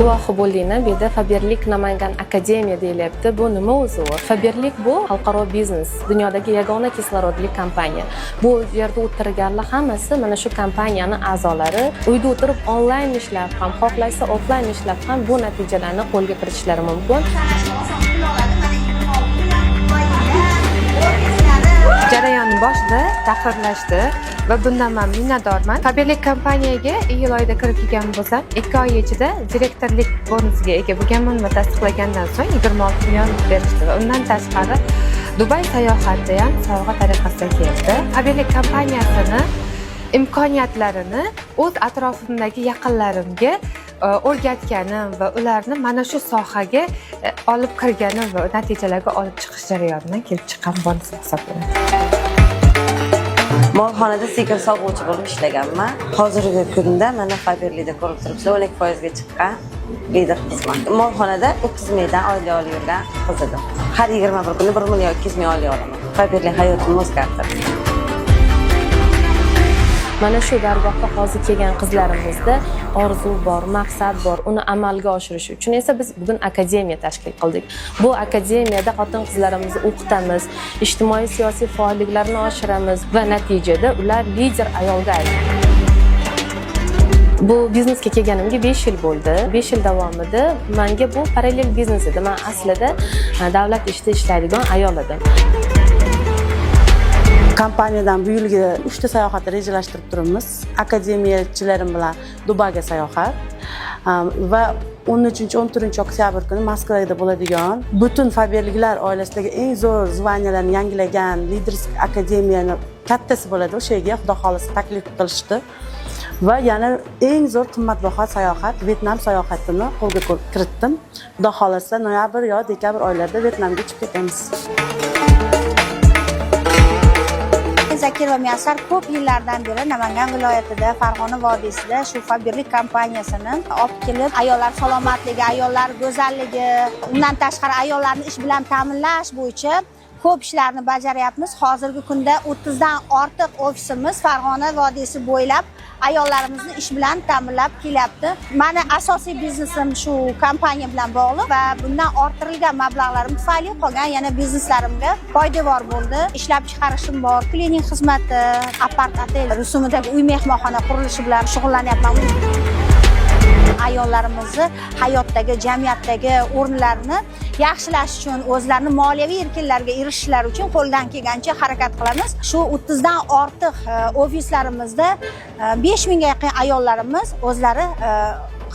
Guvohi bo'ldinglar, bu yerda Faberlik Namangan Akademiya deyilyapti. Bu nima o'zi? Faberlik bu xalqaro biznes, dunyodagi yagona kislorodli kompaniya. Bu yerda o'tirganlar hammasi mana shu kompaniyaning a'zolari. Uyda o'tirib onlayn ishlab ham, xohlasa offlayn ishlab ham bu natijalarni qo'lga kiritishlari mumkin. Jarayon boshida tahrirlashdi va bundan men minnatdorman. Faberlik kompaniyaga iyul oyida kirib kelgan bo'lsam, 2 oy ichida direktorlik bonusiga ega bo'lganman va tasdiqlagandan so'ng 26 million berishdi va undan tashqari Dubay sayohati ham sovg'a tariqasida keldi. Faberlik kompaniyasini imkoniyatlarini o'z atrofimdagi yaqinlarimga o'rgatganim va ularni mana shu sohaga olib kirganim va natijalarga olib chiqish jarayonidan kelib chiqqan bonus hisoblanadi. Molxonada sekin sog'uvchi bo'lib ishlaganman. Hozirgi kunda mana Faberlikda ko'rib turibsizlar, 12% ga chiqqan lider qizman. Molxonada 30 mingdan oylik olib yurgan qiz edim. Har 21 kunda 1 million 200 ming oylik olaman. Faberlik hayotimni o'zgartirdi. Mana shu dargohga hozir kelgan qizlarimizda orzu bor, maqsad bor. Uni amalga oshirish uchun esa biz bugun akademiya tashkil qildik. Bu akademiyada xotin-qizlarimizni o'qitamiz, ijtimoiy siyosiy faolliklarni oshiramiz va natijada ular lider ayolga aylanadi. Bu biznesga kelganimga 5 yil bo'ldi. 5 yil davomida menga bu parallel biznes edi. Men aslida davlat ishida ishlaydigan ayol edim. Kompaniyadan bu yilgi 3 ta sayohatni rejalashtirib turibmiz. Akademiyachilarim bilan Dubayga sayohat va 13-14 oktyabr kuni Moskvada bo'ladigan butun Faberliklar oilasidagi eng zo'r zvaniyalarni yangilagan Leadership Akademiyani kattasi bo'ladi. O'sha yerga Xudo xolisa taklif qilishdi. Va yana eng zo'r qimmatbaho sayohat Vyetnam sayohatini qo'lga kiritdim. Xudo xolisa noyabr yo dekabr oylarida Vyetnamga chiqib ketamiz. Zakir va Muyassar ko'p yillardan beri Namangan viloyatida, Farg'ona vodiysida shu Faberlik kompaniyasini olib kelib, ayollar salomatligi, ayollar go'zalligi, undan tashqari ayollarni ish bilan ta'minlash bo'yicha ko'p ishlarni bajaryapmiz. Hozirgi kunda 30 dan ortiq ofisimiz Farg'ona vodiysi bo'ylab ayollarimizni ish bilan ta'minlab kelyapti. Meni asosiy biznesim shu kompaniya bilan bog'liq va bundan orttirilgan mablag'larim tufayli qolgan yana bizneslarimga foydavor bo'ldi. Ishlab chiqarishim bor, klining xizmati, apart-otel rusumidagi uy mehmonxona qurilishi bilan shug'ullanyapman. Ayollarimizni hayotdagi, jamiyatdagi o'rnlarini yaxshilash uchun, o'zlarini moliyaviy erkinlarga erishishlari uchun qo'ldan kelgancha harakat qilamiz. Shu 30 dan ortiq ofislarimizda 5000 ga yaqin ayollarimiz o'zlari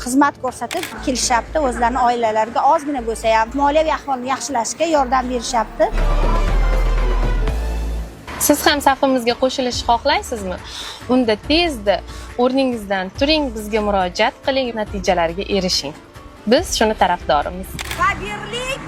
xizmat ko'rsatib kelishyapti, o'zlarining oilalariga ozgina bo'lsa ham moliyaviy ahvolni yaxshilashga yordam berishyapti. Siz ham safimizga qo'shilishni xohlaysizmi? Unda tezda o'rningizdan turing, bizga murojaat qiling, natijalarga erishing. Biz shuni tarafdorimiz. Faberlik